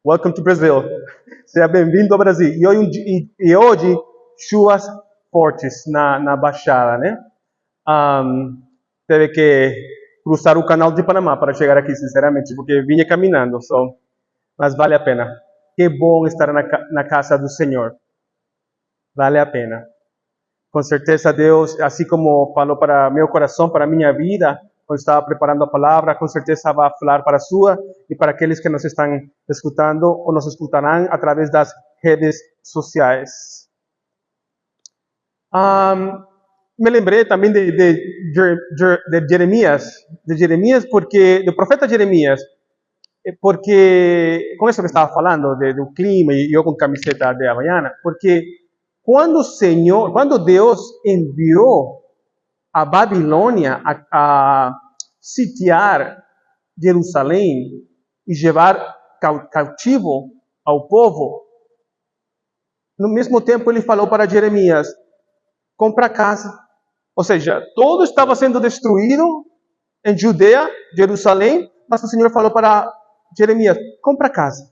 Welcome to Brazil. Seja bem-vindo ao Brasil. E hoje chuvas fortes na Baixada, né? Teve que cruzar o canal de Panamá para chegar aqui, sinceramente, porque vinha caminhando só. Mas vale a pena. Que bom estar na casa do Senhor. Vale a pena. Com certeza Deus, assim como falou para meu coração, para minha vida, quando estava preparando a palavra, com certeza vai falar para a sua e para aqueles que nos estão escutando ou nos escutarão através das redes sociais. Me lembrei também de Jeremias, porque do profeta Jeremias, porque com isso que estava falando do clima e eu com camiseta de Havaiana, porque quando Deus enviou a Babilônia a sitiar Jerusalém e levar cativo ao povo, no mesmo tempo ele falou para Jeremias: compra casa. Ou seja, tudo estava sendo destruído em Judeia, Jerusalém, mas o Senhor falou para Jeremias: compra casa.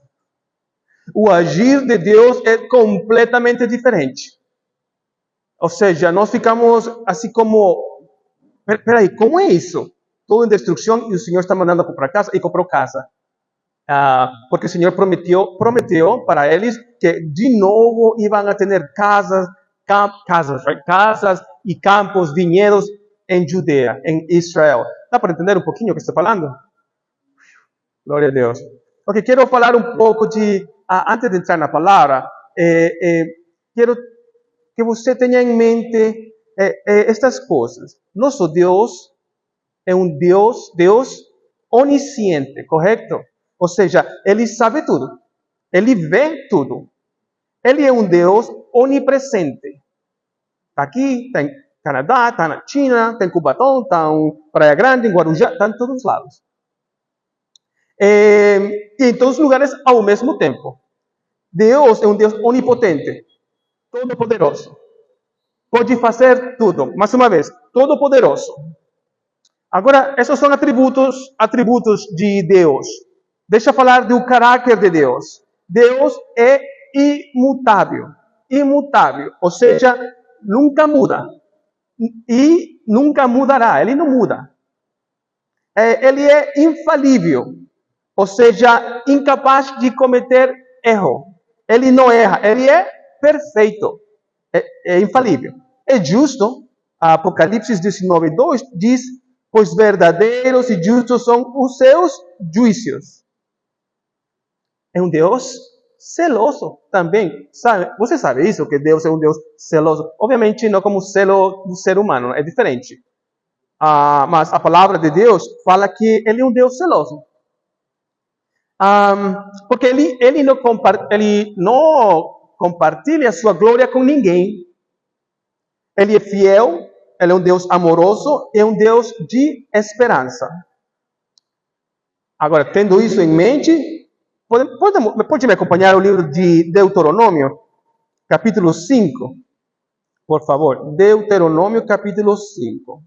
O agir de Deus é completamente diferente. Ou seja, nós ficamos assim como: peraí, como é isso? Tudo em destruição e o Senhor está mandando comprar casa, e comprou casa. Porque o Senhor prometeu para eles que de novo iam a ter casas e campos, vinhedos em Judeia, em Israel. Dá para entender um pouquinho o que estou falando? Glória a Deus. Ok, quero falar um pouco antes de entrar na palavra, quero que você tenha em mente estas coisas. Nosso Deus é um Deus onisciente, correto? Ou seja, Ele sabe tudo. Ele vê tudo. Ele é um Deus onipresente. Está aqui, está em Canadá, está na China, está em Cubatão, está em Praia Grande, em Guarujá, está em todos os lados. E em todos os lugares ao mesmo tempo. Deus é um Deus onipotente, todo-poderoso. Pode fazer tudo. Mais uma vez, todo-poderoso. Agora, esses são atributos de Deus. Deixa eu falar do caráter de Deus. Deus é imutável. Imutável. Ou seja, nunca muda. E nunca mudará. Ele não muda. Ele é infalível. Ou seja, incapaz de cometer erro. Ele não erra. Ele é perfeito. É infalível. É justo. Apocalipse 19:2 diz: pois verdadeiros e justos são os seus juízos. É um Deus celoso também. Você sabe isso, que Deus é um Deus celoso? Obviamente não como celo do ser humano, é diferente. Mas a palavra de Deus fala que Ele é um Deus celoso. Porque ele não compartilha a sua glória com ninguém. Ele é fiel, Ele é um Deus amoroso, é um Deus de esperança. Agora, tendo isso em mente, pode me acompanhar ao livro de Deuteronômio, capítulo 5, por favor. Deuteronômio, capítulo 5.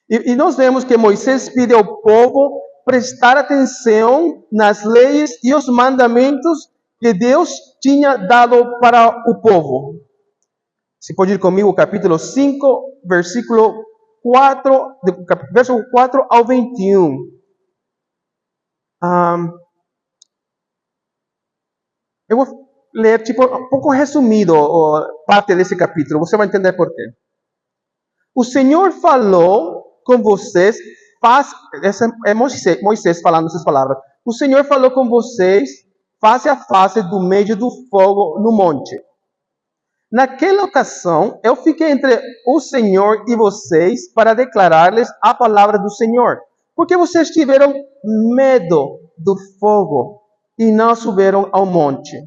E nós vemos que Moisés pede ao povo prestar atenção nas leis e os mandamentos que Deus tinha dado para o povo. Você pode ir comigo, capítulo 5, verso 4 ao 21. Eu vou ler um pouco resumido parte desse capítulo. Você vai entender por quê. O Senhor falou com vocês, é Moisés falando essas palavras. O Senhor falou com vocês face a face do meio do fogo no monte. Naquela ocasião, eu fiquei entre o Senhor e vocês para declarar-lhes a palavra do Senhor. Porque vocês tiveram medo do fogo e não subiram ao monte.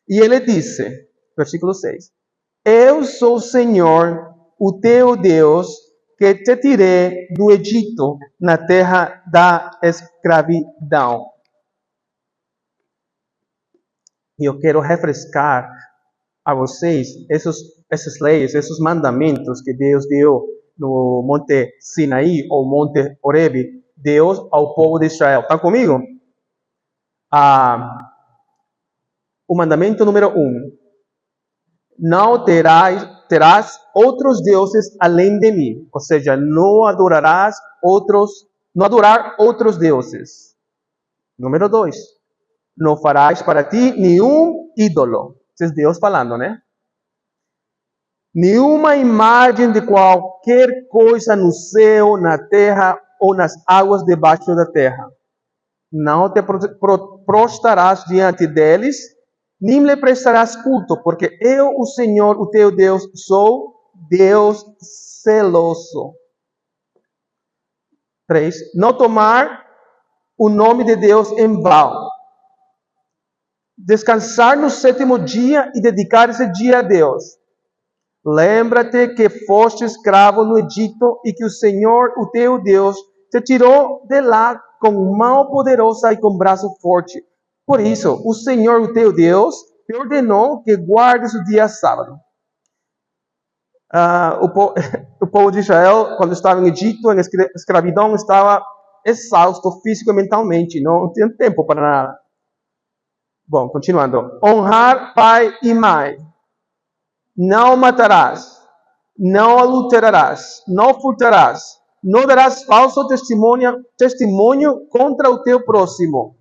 E ele disse, versículo 6, eu sou o Senhor, o teu Deus, que te tirei do Egito, na terra da escravidão. E eu quero refrescar a vocês essas leis, esses mandamentos que Deus deu no Monte Sinaí ou Monte Horebe, Deus ao povo de Israel. Estão comigo? O mandamento número 1. Não terás outros deuses além de mim. Ou seja, não adorar outros deuses. Número 2. Não farás para ti nenhum ídolo. Isso é Deus falando, né? Nenhuma imagem de qualquer coisa no céu, na terra ou nas águas debaixo da terra. Não te prostrarás diante deles, nem lhe prestarás culto, porque eu, o Senhor, o teu Deus, sou Deus zeloso. 3. Não tomar o nome de Deus em vão. Descansar no sétimo dia e dedicar esse dia a Deus. Lembra-te que foste escravo no Egito e que o Senhor, o teu Deus, te tirou de lá com mão poderosa e com braço forte. Por isso, o Senhor, o teu Deus, te ordenou que guardes o dia sábado. O povo de Israel, quando estava em Egito, em escravidão, estava exausto físico e mentalmente. Não tinha tempo para nada. Bom, continuando. Honrar pai e mãe. Não matarás, não adulterarás, não furtarás, não darás falso testemunho contra o teu próximo,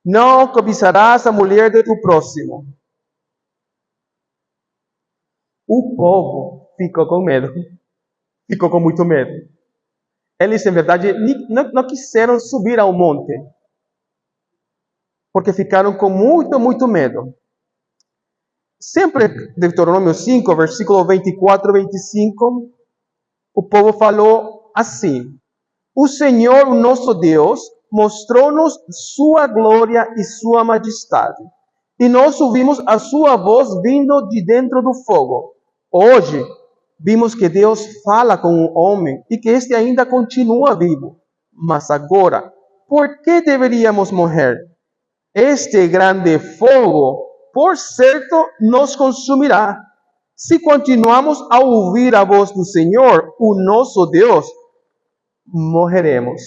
não cobiçarás a mulher de teu próximo. O povo ficou com medo, ficou com muito medo. Eles, em verdade, não quiseram subir ao monte, porque ficaram com muito medo. Sempre, Deuteronômio 5, versículo 24 e 25, o povo falou assim: o Senhor, o nosso Deus, mostrou-nos sua glória e sua majestade, e nós ouvimos a sua voz vindo de dentro do fogo. Hoje, vimos que Deus fala com o homem e que este ainda continua vivo. Mas agora, por que deveríamos morrer? Este grande fogo, por certo, nos consumirá. Se continuamos a ouvir a voz do Senhor, o nosso Deus, morreremos.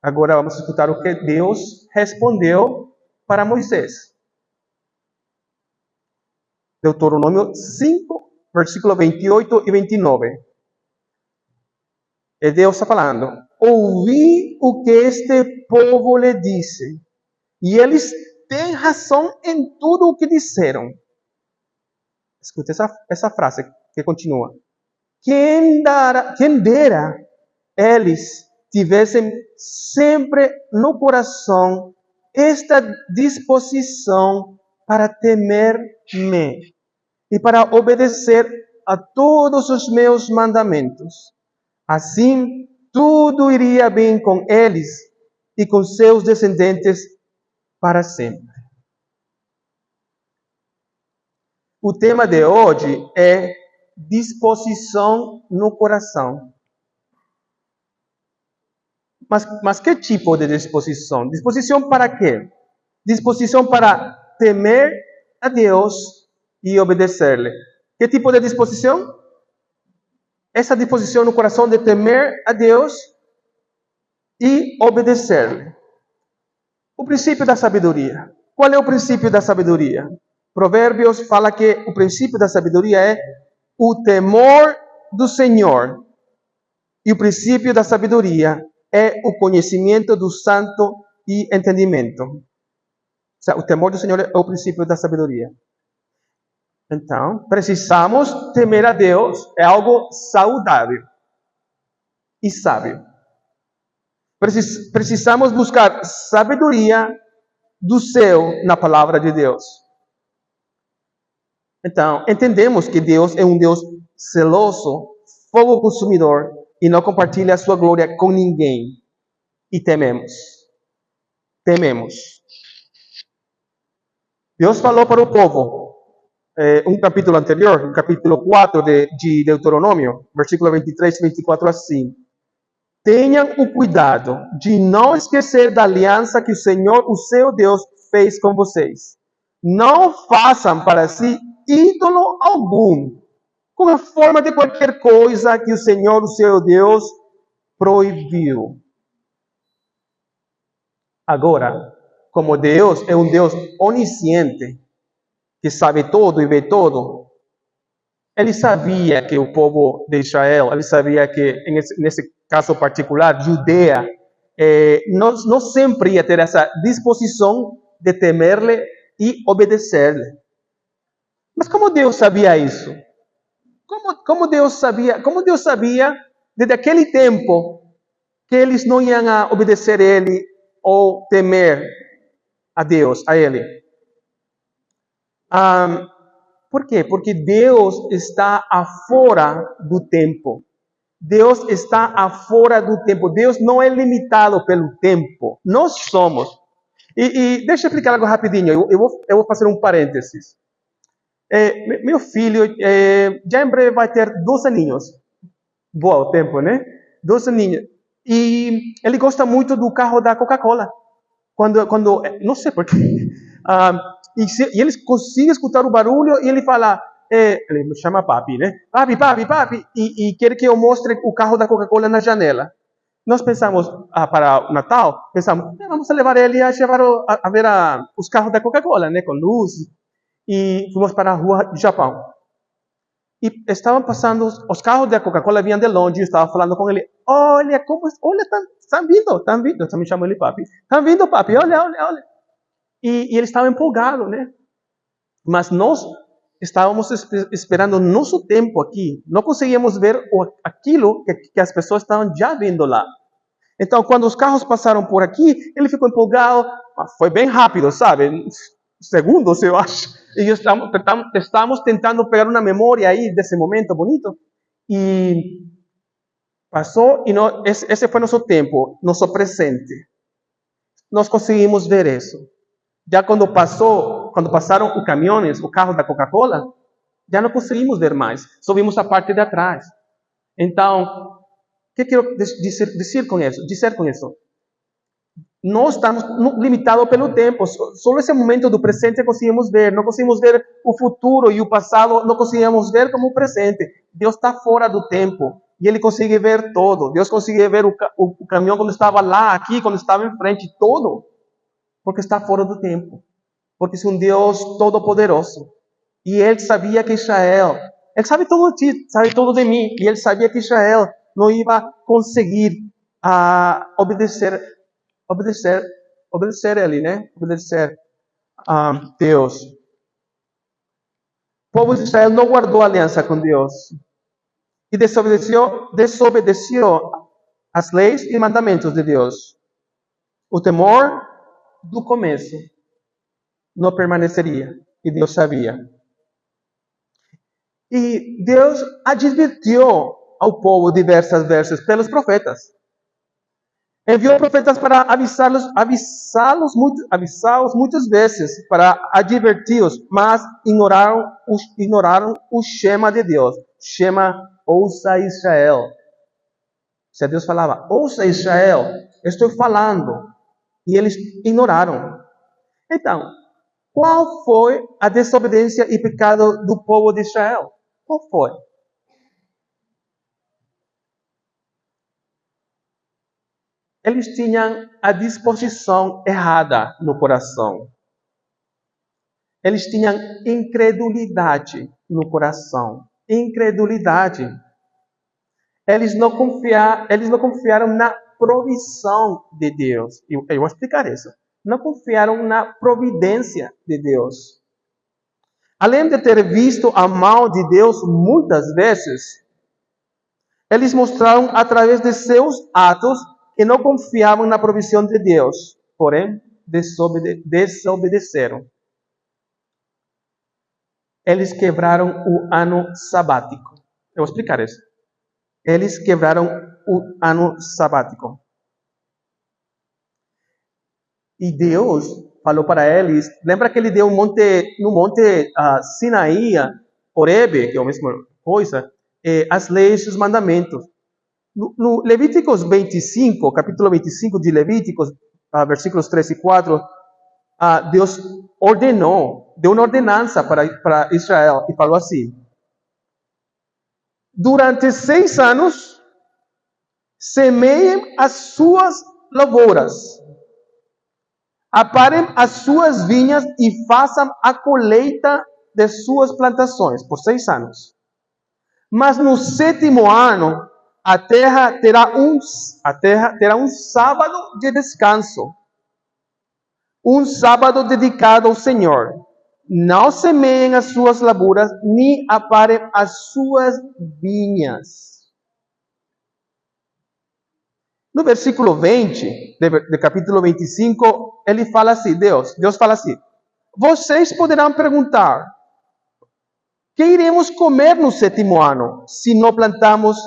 Agora vamos escutar o que Deus respondeu para Moisés. Deuteronômio 5, versículo 28 e 29. E Deus está falando: ouvi o que este povo lhe disse, e eles têm razão em tudo o que disseram. Escute essa frase que continua. Quem dera eles tivessem sempre no coração esta disposição para temer-me e para obedecer a todos os meus mandamentos. Assim, tudo iria bem com eles e com seus descendentes para sempre. O tema de hoje é disposição no coração. Mas que tipo de disposição? Disposição para quê? Disposição para temer a Deus e obedecer-lhe. Que tipo de disposição? Essa disposição no coração de temer a Deus e obedecer-lhe. O princípio da sabedoria. Qual é o princípio da sabedoria? Provérbios fala que o princípio da sabedoria é o temor do Senhor. E o princípio da sabedoria é o conhecimento do santo e entendimento. O sea, o temor do Senhor é o princípio da sabedoria. Então, precisamos temer a Deus. É algo saudável e sábio. Precisamos buscar sabedoria do céu na palavra de Deus. Então, entendemos que Deus é um Deus zeloso, fogo consumidor, e não compartilha a sua glória com ninguém. E tememos. Tememos. Deus falou para o povo, um capítulo anterior, no capítulo 4 de Deuteronômio, versículo 23 e 24, assim: tenham o cuidado de não esquecer da aliança que o Senhor, o seu Deus, fez com vocês. Não façam para si ídolo algum, com a forma de qualquer coisa que o Senhor, o seu Deus, proibiu. Agora, como Deus é um Deus onisciente, que sabe todo e vê todo, ele sabia que o povo de Israel, ele sabia que, nesse caso particular, Judea, não sempre ia ter essa disposição de temer-lhe e obedecer-lhe. Mas como Deus sabia isso? Como Deus sabia desde aquele tempo que eles não iam obedecer a ele ou temer a Deus, a ele? Por quê? Porque Deus está afora do tempo. Deus está afora do tempo. Deus não é limitado pelo tempo. Nós somos. E deixa eu explicar algo rapidinho. Eu vou fazer um parênteses. Meu filho já em breve vai ter 2 aninhos. Boa o tempo, né? 2 aninhos. E ele gosta muito do carro da Coca-Cola. Quando não sei porquê. E ele consegue escutar o barulho e ele fala, ele me chama papi, né? Papi, papi, papi. E quer que eu mostre o carro da Coca-Cola na janela. Nós pensamos, para o Natal, vamos levar ele a ver os carros da Coca-Cola, né? Com luz. E fomos para a rua do Japão. E estavam passando, os carros da Coca-Cola vinham de longe, eu estava falando com ele, olha, estão vindo, eu me chamo ele papi, estão vindo papi, olha. E ele estava empolgado, né? Mas nós estávamos esperando nosso tempo aqui, não conseguíamos ver aquilo que as pessoas estavam já vendo lá. Então, quando os carros passaram por aqui, ele ficou empolgado, foi bem rápido, sabe? Segundos, eu acho. E estamos tentando pegar uma memória aí desse momento bonito. E passou, e esse foi nosso tempo, nosso presente. Nós conseguimos ver isso. Já quando passaram os caminhões, o carro da Coca-Cola, já não conseguimos ver mais. Só vimos a parte de atrás. Então, o que quero dizer com isso? Nós estamos limitados pelo tempo. Só esse momento do presente conseguimos ver. Não conseguimos ver o futuro e o passado. Não conseguimos ver como o presente. Deus está fora do tempo. E Ele consegue ver todo. Deus consegue ver o caminhão quando estava lá, aqui, quando estava em frente. Todo. Porque está fora do tempo. Porque é um Deus todo-poderoso. E Ele sabia que Israel... Ele sabe todo de ti, sabe todo de mim. E Ele sabia que Israel não ia conseguir obedecer a Ele, né? Obedecer a Deus. O povo de Israel não guardou aliança com Deus. E desobedeceu as leis e mandamentos de Deus. O temor do começo não permaneceria. E Deus sabia. E Deus advertiu ao povo diversas vezes pelos profetas. Enviou profetas para avisá-los muitas vezes, para adverti-los, mas ignoraram o Shema de Deus. Shema, ouça Israel. Se Deus falava, ouça Israel, estou falando. E eles ignoraram. Então, qual foi a desobediência e pecado do povo de Israel? Qual foi? Eles tinham a disposição errada no coração. Eles tinham incredulidade no coração. Incredulidade. Eles não confiaram na provisão de Deus. Eu vou explicar isso. Não confiaram na providência de Deus. Além de ter visto a mão de Deus muitas vezes, eles mostraram através de seus atos que não confiavam na provisão de Deus, porém desobedeceram. Eles quebraram o ano sabático. Eu vou explicar isso. Eles quebraram o ano sabático. E Deus falou para eles, lembra que ele deu no monte Sinaí, Horebe, que é a mesma coisa, as leis e os mandamentos. No Levíticos 25, capítulo 25 de Levíticos, versículos 3 e 4, Deus deu uma ordenança para Israel e falou assim: durante 6 anos, semeiem as suas lavouras Aparem as suas vinhas e façam a colheita de suas plantações por 6 anos. Mas no 7º ano, a terra terá um sábado de descanso. Um sábado dedicado ao Senhor. Não semeiem as suas lavouras, nem aparem as suas vinhas. No versículo 20, do capítulo 25, ele fala assim, Deus fala assim, vocês poderão perguntar, que iremos comer no 7º ano, se não plantamos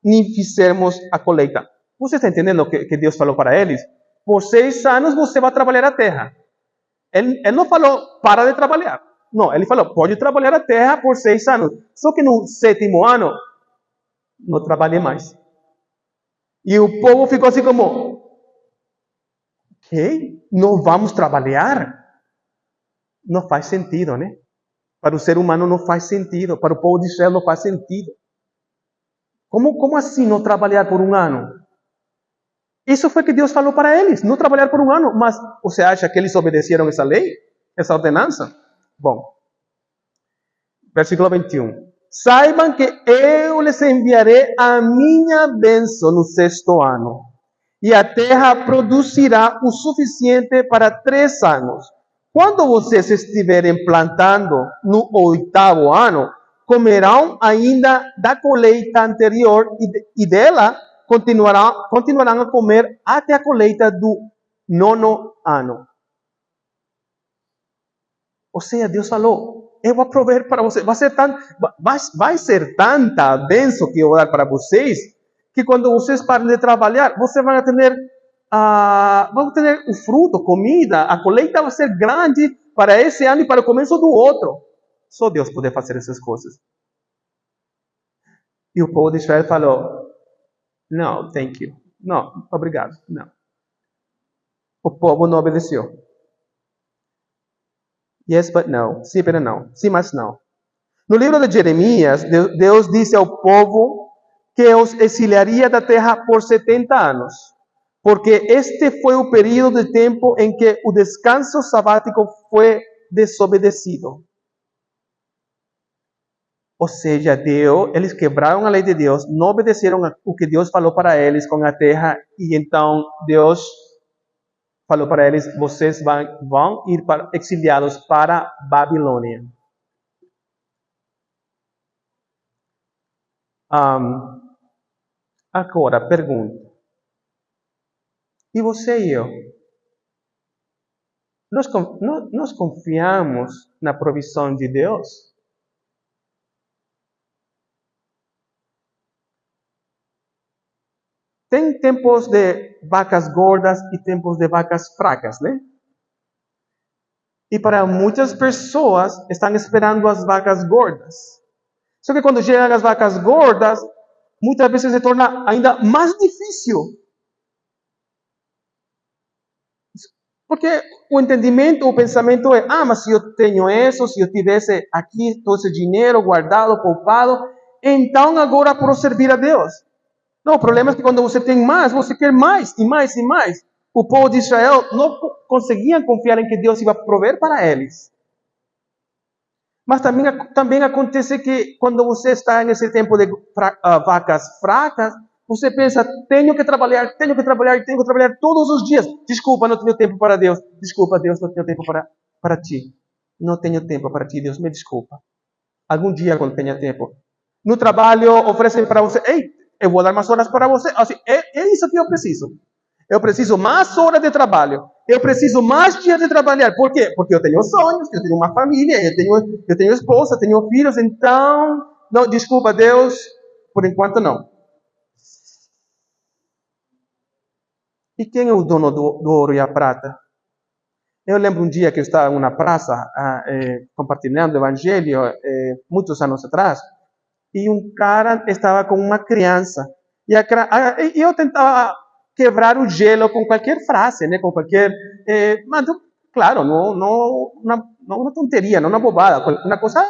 nem fizermos a colheita? Você está entendendo o que Deus falou para eles? Por 6 anos você vai trabalhar a terra. Ele não falou, para de trabalhar. Não, ele falou, pode trabalhar a terra por 6 anos. Só que no 7º ano, não trabalhe mais. E o povo ficou assim como, não vamos trabalhar? Não faz sentido, né? Para o ser humano não faz sentido. Para o povo de Israel não faz sentido. Como assim não trabalhar por 1 ano? Isso foi o que Deus falou para eles, não trabalhar por 1 ano. Mas você acha que eles obedeceram essa lei? Essa ordenança? Bom, versículo 21. Saibam que eu lhes enviarei a minha bênção no 6º ano. E a terra produzirá o suficiente para 3 anos. Quando vocês estiverem plantando no 8º ano, comerão ainda da colheita anterior e dela continuarão a comer até a colheita do 9º ano. Ou seja, Deus falou, eu vou prover para vocês. Vai ser tanta a bênção que eu vou dar para vocês, que quando vocês parem de trabalhar, vocês vão ter o fruto, comida, a colheita vai ser grande para esse ano e para o começo do outro. Só Deus pode fazer essas coisas. E o povo de Israel falou, não, thank you. Não, obrigado. Não. O povo não obedeceu. Yes, but no. Sim, pero não. Sim, mas não. No livro de Jeremias, Deus disse ao povo que os exiliaria da terra por 70 anos. Porque este foi o período de tempo em que o descanso sabático foi desobedecido. Ou seja, eles quebraram a lei de Deus, não obedeceram o que Deus falou para eles com a terra, e então Deus falou para eles, vocês vão ir exiliados para Babilônia. Agora, pergunta. E você e eu? Nós confiamos na provisão de Deus? Tem tempos de vacas gordas e tempos de vacas fracas, né? E para muitas pessoas estão esperando as vacas gordas. Só que quando chegam as vacas gordas, muitas vezes se torna ainda mais difícil. Porque o entendimento, o pensamento é, mas se eu tenho isso, se eu tivesse aqui todo esse dinheiro guardado, poupado, então agora posso servir a Deus. Não, o problema é que quando você tem mais, você quer mais e mais e mais. O povo de Israel não conseguia confiar em que Deus ia prover para eles. Mas também acontece que quando você está nesse tempo de vacas fracas, você pensa, tenho que trabalhar todos os dias. Desculpa, não tenho tempo para Deus. Desculpa, Deus, não tenho tempo para ti. Não tenho tempo para ti, Deus, me desculpa. Algum dia, quando tenha tempo. No trabalho, oferecem para você, eu vou dar mais horas para você. Assim, é isso que eu preciso. Eu preciso mais horas de trabalho. Eu preciso mais dias de trabalhar. Por quê? Porque eu tenho sonhos, eu tenho uma família, eu tenho esposa, tenho filhos. Então, não, desculpa, Deus, por enquanto não. E quem é o dono do ouro e a prata? Eu lembro um dia que eu estava em uma praça compartilhando o evangelho, muitos anos atrás, e um cara estava com uma criança. E eu tentava quebrar o gelo com qualquer frase, né? Com qualquer... mas, claro, não uma tonteria, não uma bobada, uma coisa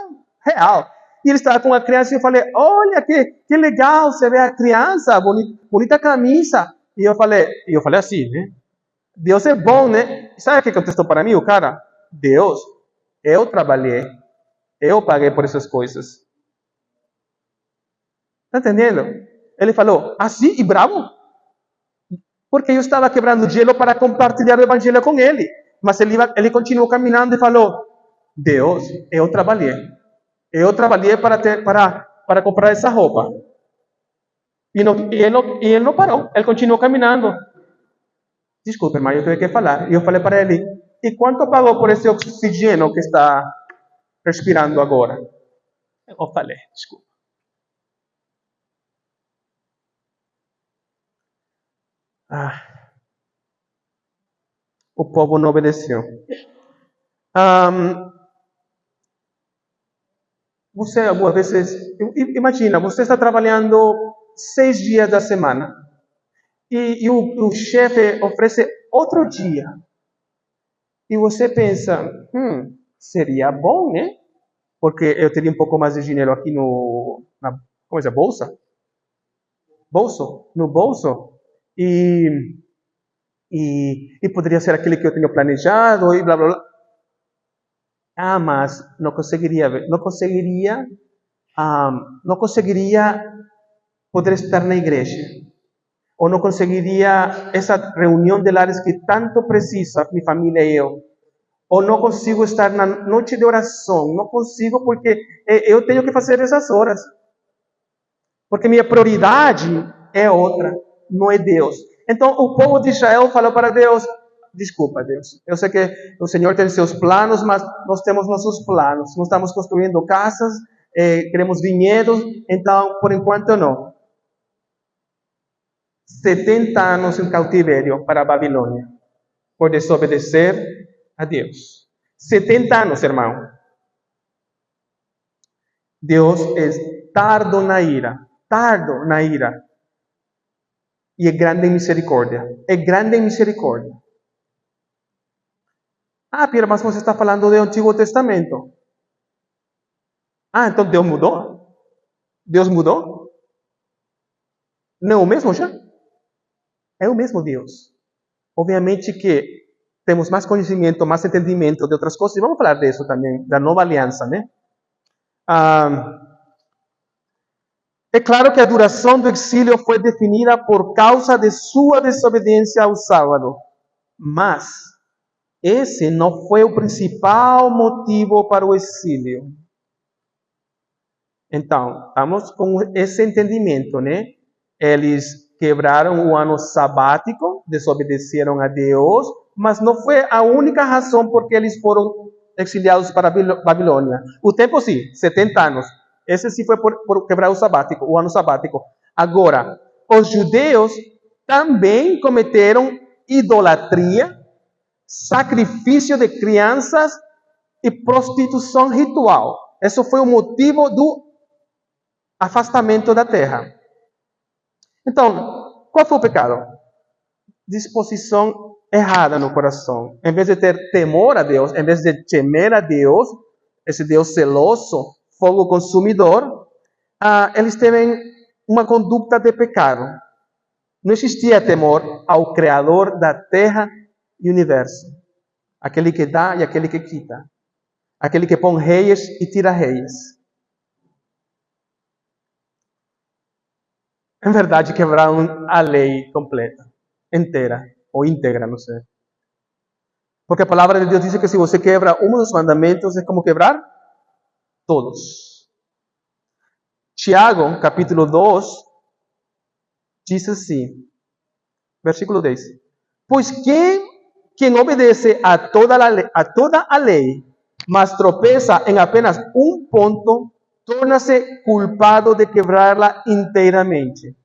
real. E ele estava com a criança e eu falei, olha que legal, você vê a criança, bonita camisa. E eu falei assim, né? Deus é bom, né? Sabe o que contestou para mim o cara? Deus, eu trabalhei, eu paguei por essas coisas. Está entendendo? Ele falou, assim e bravo? Porque eu estava quebrando gelo para compartilhar o evangelho com ele. Mas ele continuou caminhando e falou, Deus, eu trabalhei. Eu trabalhei para comprar essa roupa. E ele não parou, ele continuou caminhando. Desculpe, mas eu tenho que falar. E eu falei para ele, e quanto pagou por esse oxigênio que está respirando agora? Eu falei, desculpa. O povo não obedeceu. Você, algumas vezes, imagina, você está trabalhando 6 dias da semana e o chefe oferece outro dia. E você pensa, seria bom, né? Porque eu teria um pouco mais de dinheiro aqui como é que é, bolsa? Bolso? No bolso. E poderia ser aquele que eu tenho planejado e blá, blá, blá. Mas não conseguiria poder estar na igreja. Ou não conseguiria essa reunião de lares que tanto precisa, minha família e eu. Ou não consigo estar na noite de oração. Não consigo porque eu tenho que fazer essas horas. Porque minha prioridade é outra, não é Deus. Então o povo de Israel falou para Deus, desculpa Deus, eu sei que o Senhor tem seus planos, mas nós temos nossos planos. Nós estamos construindo casas, queremos vinhedos, então por enquanto não. 70 anos em cativeiro para a Babilônia, por desobedecer a Deus. 70 anos, irmão. Deus é tardo na ira. E é grande em misericórdia. É grande em misericórdia. Pedro, mas você está falando do Antigo Testamento. Então Deus mudou? Deus mudou? Não é o mesmo já? É o mesmo Deus. Obviamente que temos mais conhecimento, mais entendimento de outras coisas. E vamos falar disso também, da nova aliança, né? É claro que a duração do exílio foi definida por causa de sua desobediência ao sábado, mas esse não foi o principal motivo para o exílio. Então, estamos com esse entendimento, né? Eles quebraram o ano sabático, desobedeceram a Deus, mas não foi a única razão por que eles foram exiliados para a Babilônia. O tempo sim, 70 anos. Esse sim foi por quebrar o ano sabático. Agora, os judeus também cometeram idolatria, sacrifício de crianças e prostituição ritual. Esse foi o motivo do afastamento da terra. Então, qual foi o pecado? Disposição errada no coração. Em vez de ter temor a Deus, em vez de temer a Deus, esse Deus celoso, fogo consumidor, eles têm uma conduta de pecado. Não existia temor ao Criador da terra e universo. Aquele que dá e aquele que quita. Aquele que põe reis e tira reis. Em verdade, quebraram a lei completa, inteira, ou íntegra, não sei. Porque a palavra de Deus diz que se você quebra um dos mandamentos, é como quebrar todos. Tiago, capítulo 2, diz assim, versículo 10. Pois quem obedece a toda a lei, mas tropeça em apenas um ponto, torna-se culpado de quebrá-la inteiramente.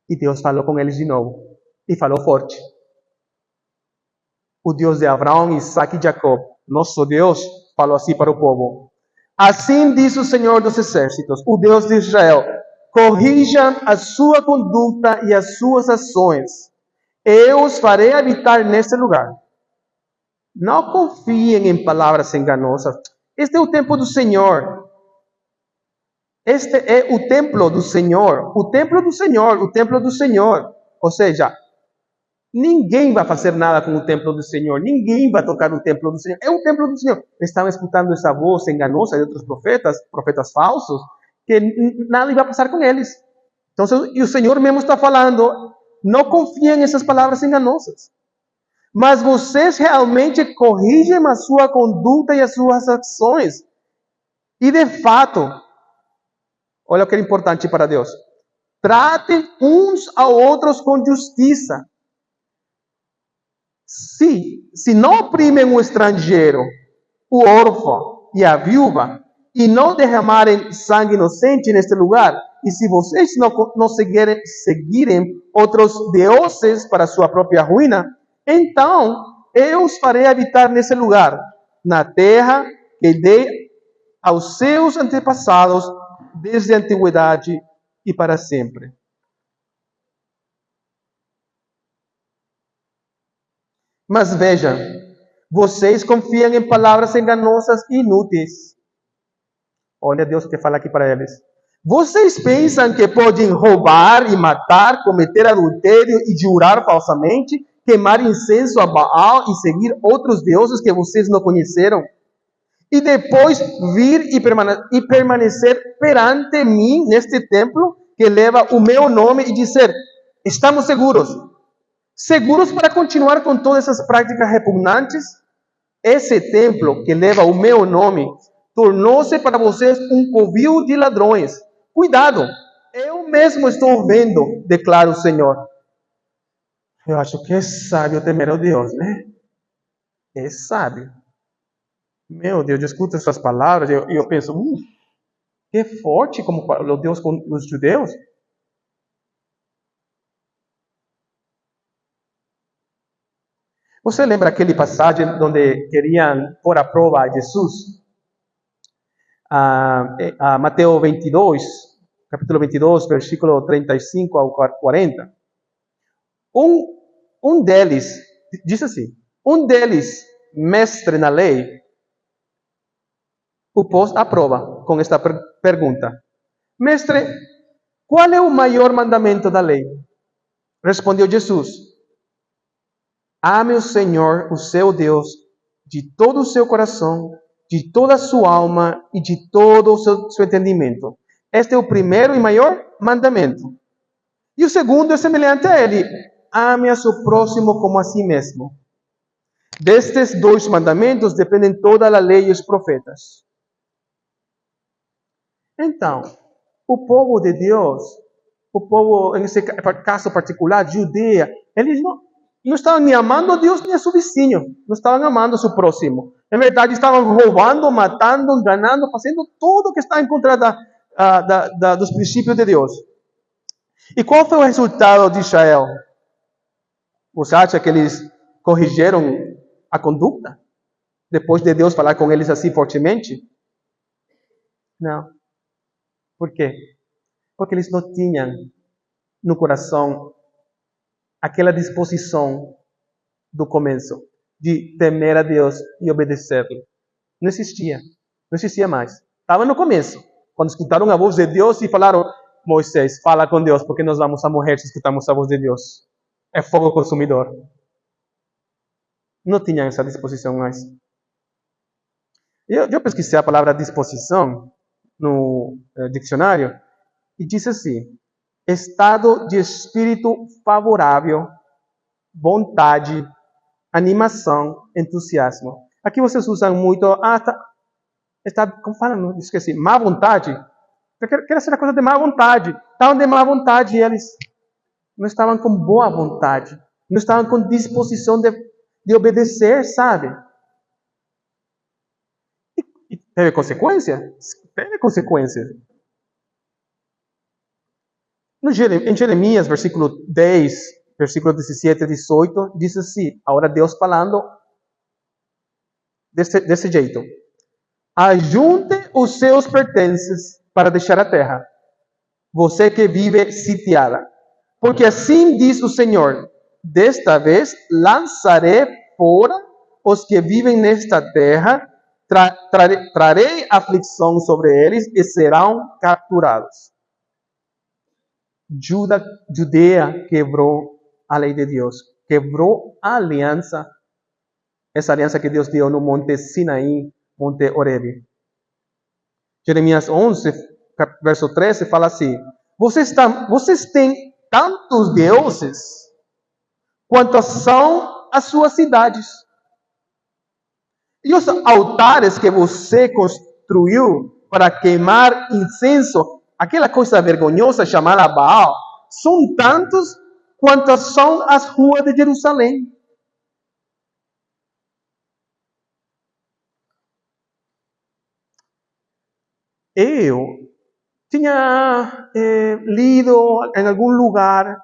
E Deus falou com eles de novo. E falou forte. O Deus de Abraão, Isaac e Jacob, nosso Deus, falou assim para o povo. Assim diz o Senhor dos Exércitos, o Deus de Israel. Corrijam a sua conduta e as suas ações. Eu os farei habitar neste lugar. Não confiem em palavras enganosas. Este é o tempo do Senhor. Este é o templo do Senhor, o templo do Senhor, o templo do Senhor. Ou seja, ninguém vai fazer nada com o templo do Senhor, ninguém vai tocar no templo do Senhor. É o templo do Senhor. Estavam escutando essa voz enganosa de outros profetas falsos, que nada vai passar com eles. Então, e o Senhor mesmo está falando, não confiem nessas palavras enganosas. Mas vocês realmente corrigem a sua conduta e as suas ações. E de fato, olha o que é importante para Deus. Tratem uns a outros com justiça. Se não oprimem o estrangeiro, o órfão e a viúva, e não derramarem sangue inocente neste lugar, e se vocês não seguirem outros deuses para sua própria ruína, então eu os farei habitar nesse lugar, na terra que dei aos seus antepassados desde a antiguidade e para sempre. Mas veja, vocês confiam em palavras enganosas e inúteis. Olha Deus que fala aqui para eles. Vocês pensam que podem roubar e matar, cometer adultério e jurar falsamente, queimar incenso a Baal e seguir outros deuses que vocês não conheceram? E depois vir e permanecer perante mim neste templo que leva o meu nome e dizer, estamos seguros. Seguros para continuar com todas essas práticas repugnantes? Esse templo que leva o meu nome tornou-se para vocês um covil de ladrões. Cuidado, eu mesmo estou vendo, declara o Senhor. Eu acho que é sábio temer ao Deus, né? É sábio. Meu Deus, eu escuto essas palavras e eu penso, que forte como falou Deus com os judeus. Você lembra aquele passagem onde queriam pôr à prova a Jesus? Mateus 22, capítulo 22, versículo 35 ao 40. Um deles, diz assim, mestre na lei, o pôs à prova com esta pergunta. Mestre, qual é o maior mandamento da lei? Respondeu Jesus. Ame o Senhor, o seu Deus, de todo o seu coração, de toda a sua alma e de todo o seu entendimento. Este é o primeiro e maior mandamento. E o segundo é semelhante a ele. Ame a seu próximo como a si mesmo. Destes dois mandamentos dependem toda a lei e os profetas. Então, o povo de Deus, o povo, nesse caso particular, Judeia, eles não estavam nem amando a Deus nem a seu vizinho, não estavam amando a seu próximo. Em verdade, estavam roubando, matando, enganando, fazendo tudo que está em contra dos princípios de Deus. E qual foi o resultado de Israel? Você acha que eles corrigiram a conduta? Depois de Deus falar com eles assim fortemente? Não. Por quê? Porque eles não tinham no coração aquela disposição do começo de temer a Deus e obedecer-lhe. Não existia mais. Estava no começo, quando escutaram a voz de Deus e falaram, Moisés, fala com Deus, porque nós vamos a morrer se escutamos a voz de Deus. É fogo consumidor. Não tinham essa disposição mais. Eu pesquisei a palavra disposição no dicionário e diz assim, estado de espírito favorável, vontade, animação, entusiasmo. Aqui vocês usam muito, como fala, não esqueci, má vontade. Quer ser a coisa de má vontade. Estavam de má vontade e eles não estavam com boa vontade. Não estavam com disposição de obedecer, sabe? E teve consequência? Teve consequência. Em Jeremias, versículo 10, versículo 17 e 18, diz assim, agora Deus falando desse jeito. Ajunte os seus pertences para deixar a terra, você que vive sitiada. Porque assim diz o Senhor, desta vez lançarei fora os que vivem nesta terra trarei aflição sobre eles e serão capturados. Judea quebrou a lei de Deus, quebrou a aliança, essa aliança que Deus deu no Monte Sinaí, Monte Horebe. Jeremias 11, verso 13, fala assim: vocês têm tantos deuses quantas são as suas cidades. E os altares que você construiu para queimar incenso, aquela coisa vergonhosa chamada Baal, são tantos quantas são as ruas de Jerusalém. Eu tinha lido em algum lugar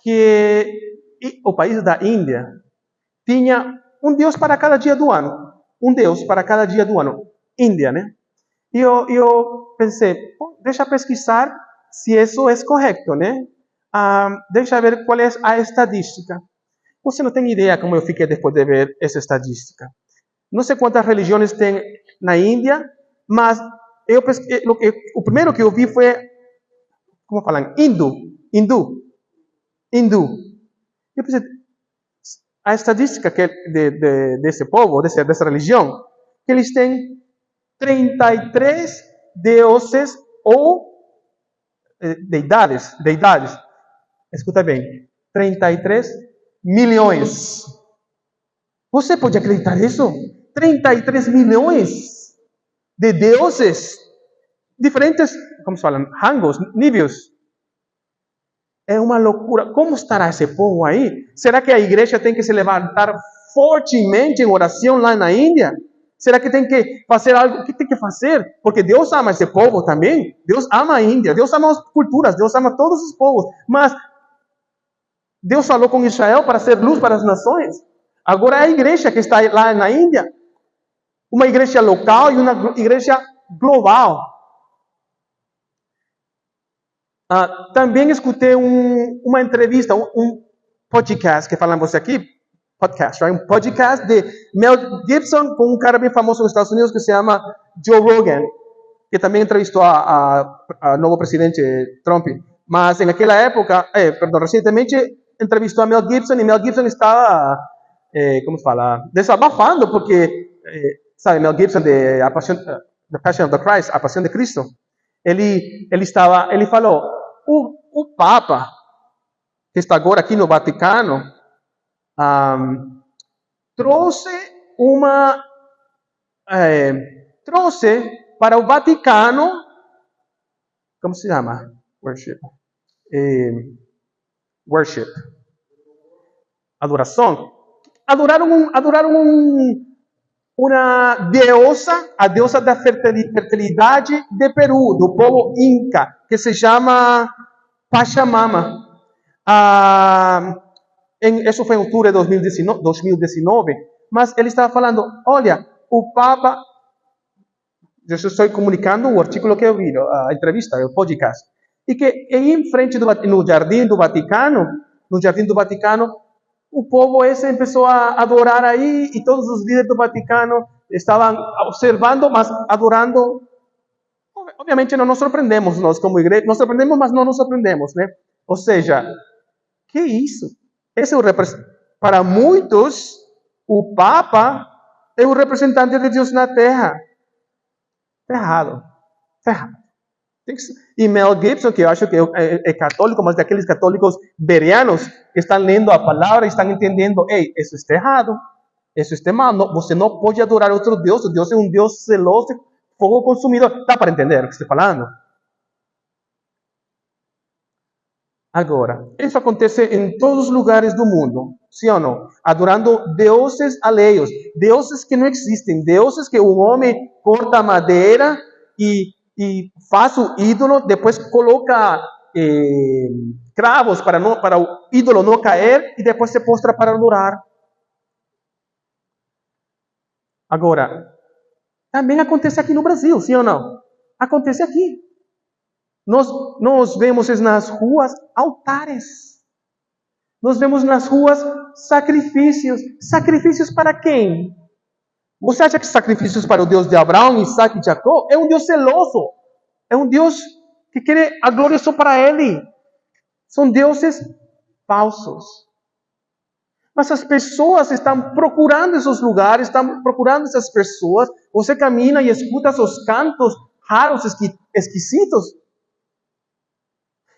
que o país da Índia tinha um Deus para cada dia do ano. Um Deus para cada dia do ano. Índia, né? E eu pensei, deixa pesquisar se isso é correto, né? Deixa ver qual é a estatística. Você não tem ideia como eu fiquei depois de ver essa estatística. Não sei quantas religiões tem na Índia, mas o primeiro que eu vi foi, como falam, hindu. Eu pensei, a estatística desse povo, dessa religião, que eles têm 33 deuses ou deidades. Escuta bem, 33 milhões. Você pode acreditar nisso? 33 milhões de deuses, diferentes, como se falam, rangos, níveis. É uma loucura. Como estará esse povo aí? Será que a igreja tem que se levantar fortemente em oração lá na Índia? Será que tem que fazer algo? O que tem que fazer? Porque Deus ama esse povo também. Deus ama a Índia. Deus ama as culturas. Deus ama todos os povos. Mas Deus falou com Israel para ser luz para as nações. Agora é a igreja que está lá na Índia. Uma igreja local e uma igreja global. Também escutei uma entrevista, um podcast que falamos aqui, um podcast de Mel Gibson com um cara bem famoso nos Estados Unidos que se chama Joe Rogan, que também entrevistou a novo presidente Trump. Mas em aquela época, recentemente entrevistou a Mel Gibson e Mel Gibson estava, como se fala, desabafando porque, sabe, Mel Gibson de The Passion of the Christ, a Paixão de Cristo, ele falou, o Papa, que está agora aqui no Vaticano, trouxe para o Vaticano, como se chama? Worship. Adoração. Adoraram uma deusa, a deusa da fertilidade de Peru, do povo Inca, que se chama Pachamama. Isso foi em outubro de 2019, mas ele estava falando, olha, o Papa, eu estou comunicando o artigo que eu vi, a entrevista, o podcast, e que aí em frente, no Jardim do Vaticano, o povo começou a adorar aí, e todos os líderes do Vaticano estavam observando, mas adorando. Obviamente não nos surpreendemos, nós como igreja, nos surpreendemos, mas não nos surpreendemos, né? Ou seja, que isso? Para muitos, o Papa é o representante de Deus na Terra. Está errado. E Mel Gibson, que eu acho que é católico, mas daqueles católicos bereanos que estão lendo a palavra e estão entendendo, isso está errado, isso está mal, você não pode adorar outro Deus, o Deus é um Deus zeloso, fogo consumidor. Dá para entender o que estou falando? Agora, isso acontece em todos os lugares do mundo, sim ou não? Adorando deuses alheios, deuses que não existem, deuses que o homem corta madeira e faz o ídolo, depois coloca cravos para o ídolo não cair e depois se postra para adorar. Agora, também acontece aqui no Brasil, sim ou não? Acontece aqui. Nós vemos nas ruas altares. Nós vemos nas ruas sacrifícios. Sacrifícios para quem? Você acha que sacrifícios para o Deus de Abraão, Isaac e Jacó é um Deus celoso? É um Deus que quer a glória só para ele. São deuses falsos. Mas as pessoas estão procurando esses lugares, estão procurando essas pessoas. Você camina e escuta os cantos raros, esquisitos.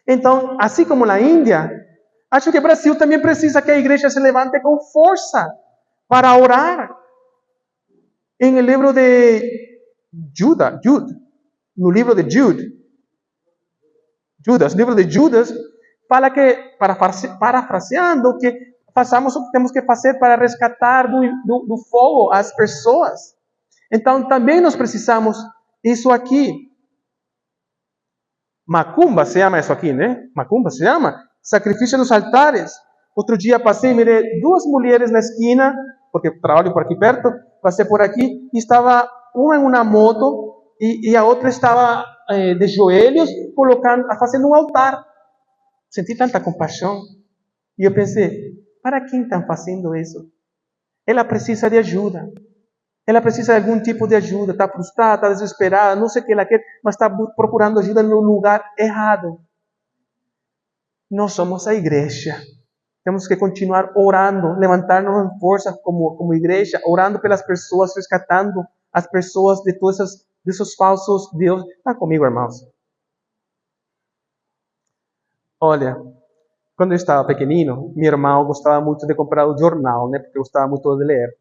Então, assim como na Índia, acho que o Brasil também precisa que a igreja se levante com força para orar. Em el livro de Jude, no livro de Judas, livro de Judas, fala que, parafraseando, que façamos o que temos que fazer para resgatar do fogo as pessoas. Então, também nós precisamos isso aqui. Macumba se chama isso aqui, né? Macumba se chama sacrifício nos altares. Outro dia passei e mirei 2 mulheres na esquina, porque trabalho por aqui perto, passei por aqui e estava uma em uma moto e a outra estava de joelhos, fazendo um altar. Senti tanta compaixão. E eu pensei, para quem estão fazendo isso? Ela precisa de ajuda. Ela precisa de algum tipo de ajuda. Está frustrada, está desesperada, não sei o que ela quer, mas está procurando ajuda no lugar errado. Nós somos a igreja. Temos que continuar orando, levantar-nos em força como igreja, orando pelas pessoas, resgatando as pessoas de todos esses falsos deuses. Está comigo, irmãos? Olha, quando eu estava pequenino, meu irmão gostava muito de comprar o jornal, né? Porque eu gostava muito de ler.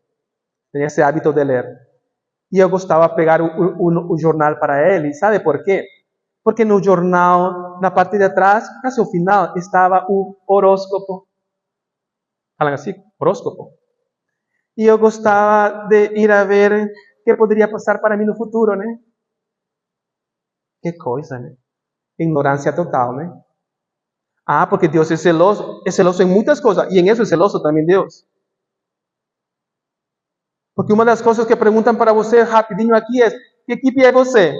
Tinha esse hábito de ler. E eu gostava de pegar o jornal para ele. Sabe por quê? Porque no jornal, na parte de atrás, quase ao final, estava o horóscopo. Falam assim, horóscopo. E eu gostava de ir a ver o que poderia passar para mim no futuro, né? Que coisa, né? Ignorância total, né? Ah, porque Deus é celoso em muitas coisas, e em isso é celoso também Deus. Porque uma das coisas que perguntam para você rapidinho aqui é, que equipe é você?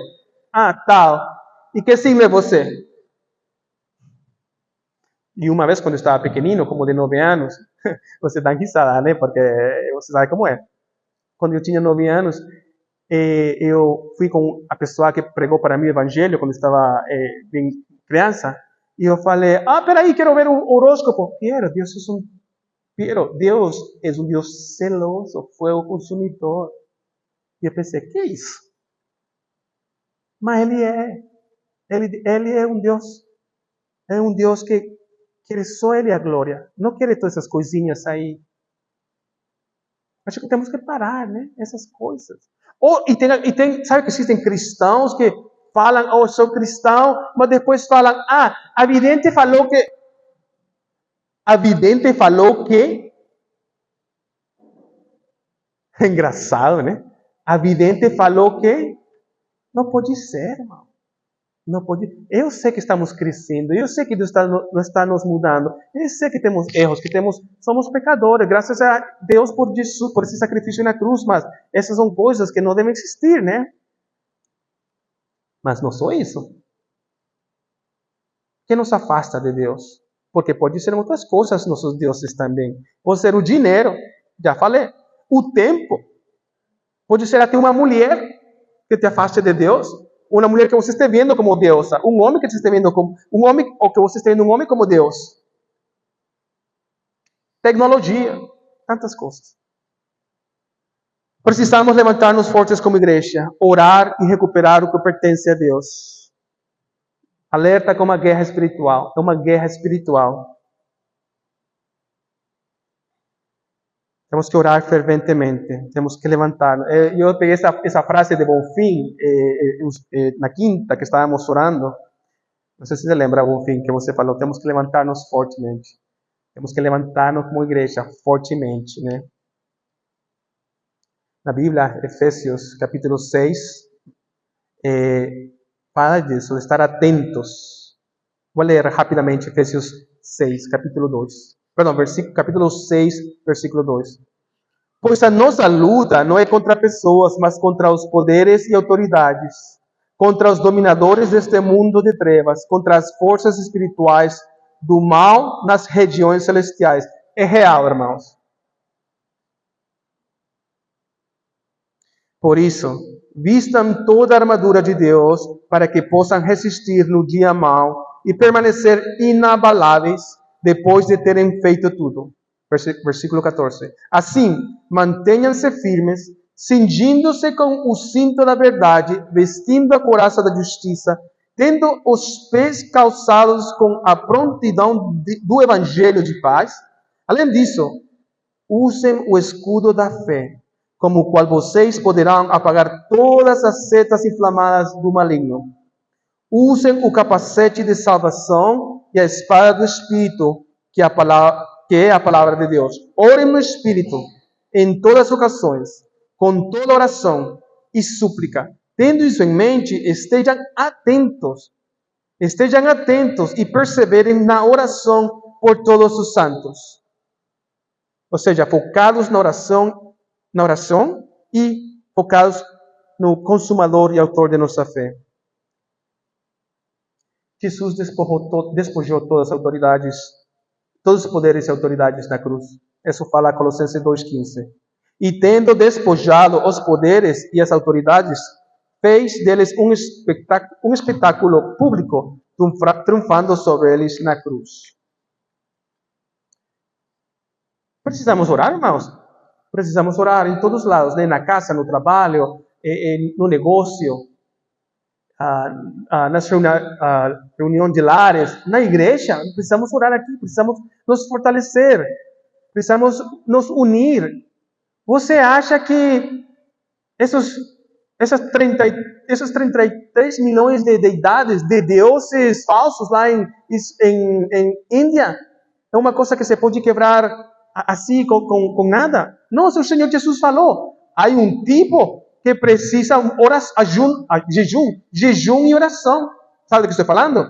Ah, tal. E que signo é você? E uma vez, quando eu estava pequenino, como de 9 anos, você dá risada, né? Porque você sabe como é. Quando eu tinha 9 anos, eu fui com a pessoa que pregou para mim o evangelho, quando eu estava bem criança, e eu falei, peraí, quero ver o horóscopo. Deus é um Deus celoso, fogo consumidor. E eu pensei, que é isso? Mas ele é um Deus que quer só ele a glória, não quer todas essas coisinhas aí. Acho que temos que parar, né? Essas coisas. Sabe que existem cristãos que falam, sou cristão, mas depois falam, a vidente falou que. A vidente falou que. É engraçado, né? A vidente falou que. Não pode ser, irmão. Não pode. Eu sei que estamos crescendo, eu sei que Deus está nos mudando, eu sei que temos erros, somos pecadores, graças a Deus por Jesus, por esse sacrifício na cruz, mas essas são coisas que não devem existir, né? Mas não só isso. Que nos afasta de Deus? Porque pode ser outras coisas nossos deuses também. Pode ser o dinheiro, já falei. O tempo. Pode ser até uma mulher que te afaste de Deus. Uma mulher que você esteja vendo como deusa. Um homem que você esteja vendo como um homem, ou que você esteja vendo um homem como Deus. Tecnologia, tantas coisas. Precisamos levantar-nos fortes como igreja, orar e recuperar o que pertence a Deus. Alerta com uma guerra espiritual. É uma guerra espiritual. Temos que orar ferventemente. Temos que levantar. Eu peguei essa frase de Bonfim na quinta que estávamos orando. Não sei se você lembra, Bonfim, que você falou. Temos que levantar-nos fortemente. Temos que levantar-nos como igreja fortemente, né? Na Bíblia, Efésios capítulo 6, fala disso, de estar atentos. Vou ler rapidamente Efésios 6, capítulo 2. Perdão, capítulo 6, versículo 2. Pois a nossa luta não é contra pessoas, mas contra os poderes e autoridades, contra os dominadores deste mundo de trevas, contra as forças espirituais do mal nas regiões celestiais. É real, irmãos. Por isso, vistam toda a armadura de Deus para que possam resistir no dia mau e permanecer inabaláveis depois de terem feito tudo. Versículo 14. Assim, mantenham-se firmes, cingindo-se com o cinto da verdade, vestindo a couraça da justiça, tendo os pés calçados com a prontidão do evangelho de paz. Além disso, usem o escudo da fé, como o qual vocês poderão apagar todas as setas inflamadas do maligno. Usem o capacete de salvação e a espada do Espírito, que é a palavra de Deus. Orem no Espírito em todas as ocasiões, com toda oração e súplica. Tendo isso em mente, estejam atentos e perseverem na oração por todos os santos. Ou seja, focados na oração e focados no consumador e autor de nossa fé. Jesus despojou todas as autoridades, todos os poderes e autoridades na cruz. Isso fala Colossenses 2,15. E tendo despojado os poderes e as autoridades, fez deles um espetáculo público, triunfando sobre eles na cruz. Precisamos orar, irmãos? Precisamos orar em todos os lados, né? Na casa, no trabalho, no negócio, nas reuniões de lares, na igreja. Precisamos orar aqui, precisamos nos fortalecer, precisamos nos unir. Você acha que esses 33 milhões de deidades, de deuses falsos lá em Índia, é uma coisa que se pode quebrar assim com nada? Não, o Senhor Jesus falou, há um tipo que precisa jejum e oração. Sabe do que estou falando?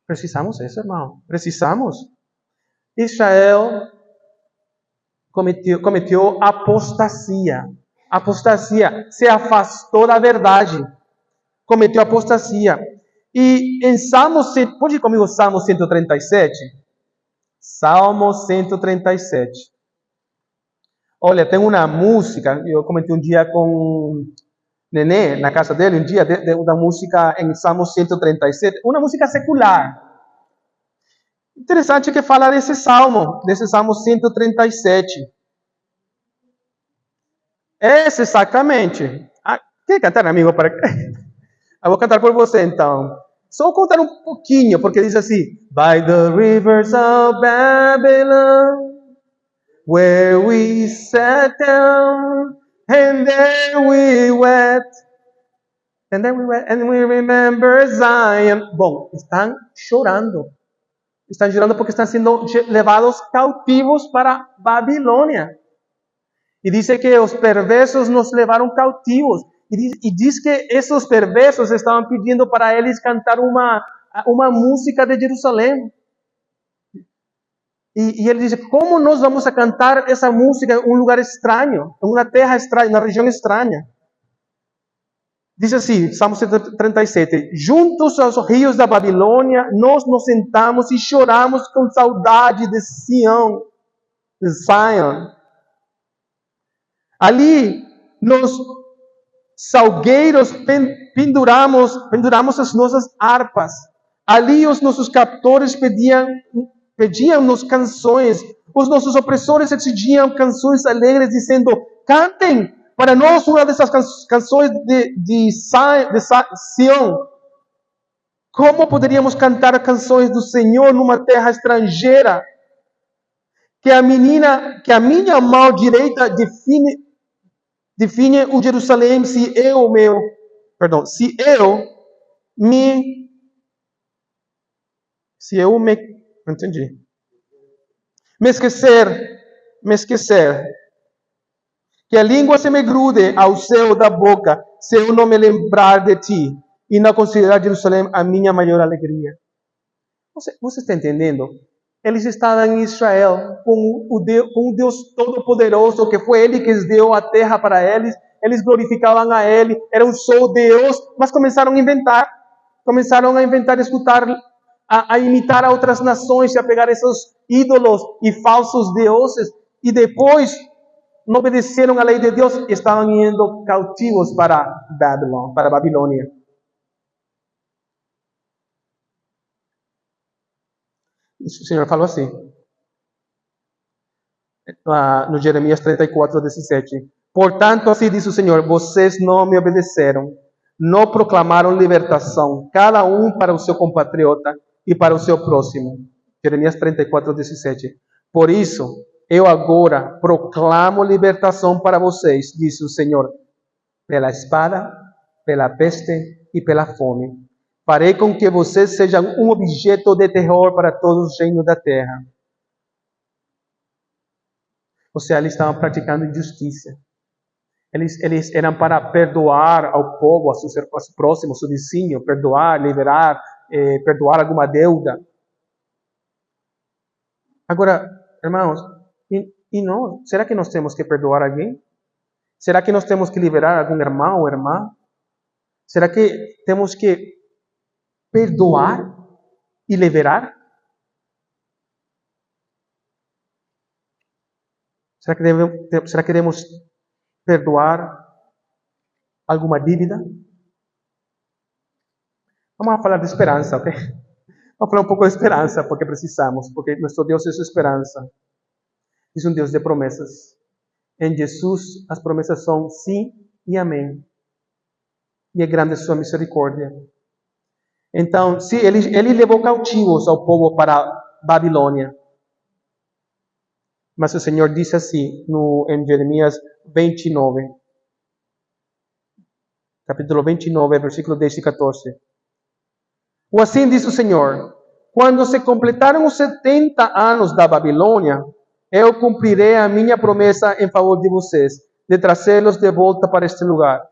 Precisamos disso, irmão. Precisamos. Israel cometeu apostasia. Se afastou da verdade. Cometeu apostasia. E em Salmo, pode ir comigo Salmo 137? Salmo 137. Olha, tem uma música, eu comentei um dia com Nenê, na casa dele, um dia, uma música em Salmo 137, uma música secular. Interessante que fala desse Salmo 137. Esse exatamente. Quer cantar, amigo? Eu vou cantar por você, então. Só contar um pouquinho, porque diz assim: By the rivers of Babylon, where we sat down, and there we wept, and we remember Zion. Bom, estão chorando porque estão sendo levados cautivos para Babilônia. E diz que os perversos nos levaram cautivos. E diz que esses perversos estavam pedindo para eles cantar uma música de Jerusalém. E ele diz: como nós vamos a cantar essa música em um lugar estranho, em uma terra estranha, na região estranha? Diz assim, Salmo 137, juntos aos rios da Babilônia, nós nos sentamos e choramos com saudade de Zion. Ali, nos salgueiros penduramos as nossas harpas. Ali os nossos captores pediam-nos canções. Os nossos opressores exigiam canções alegres, dizendo: cantem para nós uma dessas canções de Sião. Como poderíamos cantar canções do Senhor numa terra estrangeira? Que a minha mão direita define o Jerusalém se eu me entendi. Me esquecer. Que a língua se me grude ao céu da boca, se eu não me lembrar de ti e não considerar Jerusalém a minha maior alegria. Você está entendendo? Eles estavam em Israel com o Deus Todo-Poderoso, que foi Ele que deu a terra para eles. Eles glorificavam a Ele, eram só Deus, mas começaram a inventar, escutar, a imitar a outras nações, a pegar esses ídolos e falsos deuses. E depois, no obedecieron a la ley de Dios, estaban yendo cautivos para Babilonia. E o Senhor falou assim, no Jeremias 34, 17. Portanto, assim diz o Senhor, vocês não me obedeceram, não proclamaram libertação, cada um para o seu compatriota e para o seu próximo. Jeremias 34, 17. Por isso, eu agora proclamo libertação para vocês, diz o Senhor, pela espada, pela peste e pela fome. Farei com que vocês sejam um objeto de terror para todos os reinos da terra. Ou seja, eles estavam praticando injustiça. Eles eram para perdoar ao povo, a seu próximo, a seu vizinho, perdoar, liberar, perdoar alguma deuda. Agora, irmãos, e nós? Será que nós temos que perdoar alguém? Será que nós temos que liberar algum irmão ou irmã? Será que temos que perdoar e liberar? Será que devemos perdoar alguma dívida? Vamos falar de esperança, ok? Vamos falar um pouco de esperança, porque precisamos, porque nosso Deus é esperança. É um Deus de promessas. Em Jesus, as promessas são sim e amém. E é grande sua misericórdia. Então, sim, ele levou cautivos ao povo para Babilônia. Mas o Senhor disse assim em Jeremias 29, capítulo 29, versículo 10 e 14. Ou assim diz o Senhor, quando se completaram os 70 anos da Babilônia, eu cumprirei a minha promessa em favor de vocês, de trazê-los de volta para este lugar.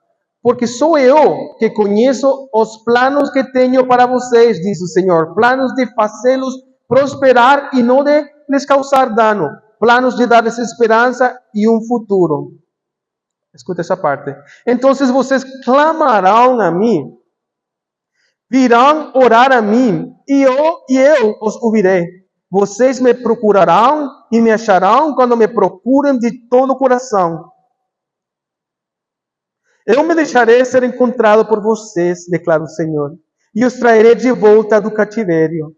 Porque sou eu que conheço os planos que tenho para vocês, diz o Senhor, planos de fazê-los prosperar e não de lhes causar dano, planos de dar-lhes esperança e um futuro. Escuta essa parte. Então vocês clamarão a mim, virão orar a mim, e eu os ouvirei. Vocês me procurarão e me acharão quando me procurem de todo o coração. Eu me deixarei ser encontrado por vocês, declara o Senhor, e os trairei de volta do cativeiro.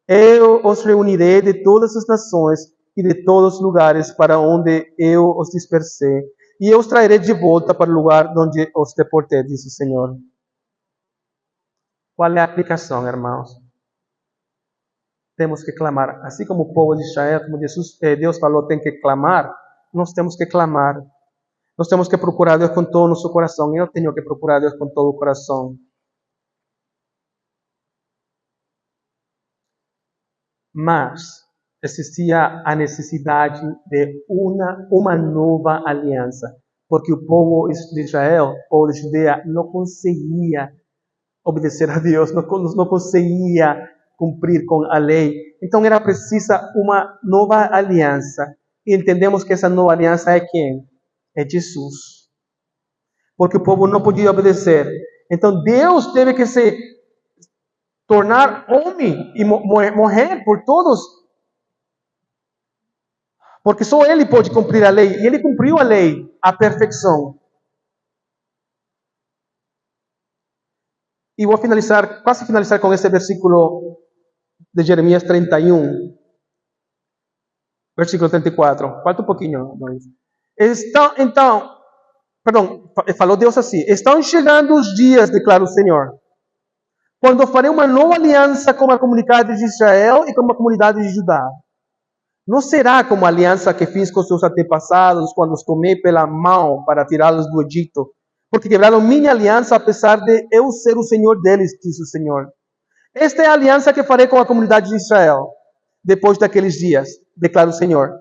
Eu os reunirei de todas as nações e de todos os lugares para onde eu os dispersei, e eu os trairei de volta para o lugar onde os deportei, diz o Senhor. Qual é a aplicação, irmãos? Temos que clamar. Assim como o povo de Israel, como Deus falou, tem que clamar, nós temos que clamar. Nós temos que procurar Deus com todo o nosso coração. Eu tenho que procurar Deus com todo o coração. Mas existia a necessidade de uma nova aliança. Porque o povo de Israel, o povo de Judeia, não conseguia obedecer a Deus, não conseguia cumprir com a lei. Então era precisa uma nova aliança. E entendemos que essa nova aliança é quem? É Jesus. Porque o povo não podia obedecer. Então Deus teve que se tornar homem e morrer por todos. Porque só Ele pode cumprir a lei. E Ele cumpriu a lei à perfeição. E vou quase finalizar com esse versículo de Jeremias 31, versículo 34. Falta um pouquinho. Falou Deus assim: estão chegando os dias, declara o Senhor, quando farei uma nova aliança com a comunidade de Israel e com a comunidade de Judá. Não será como a aliança que fiz com seus antepassados quando os tomei pela mão para tirá-los do Egito, porque quebraram minha aliança, apesar de eu ser o Senhor deles, diz o Senhor. Esta é a aliança que farei com a comunidade de Israel, depois daqueles dias, declara o Senhor.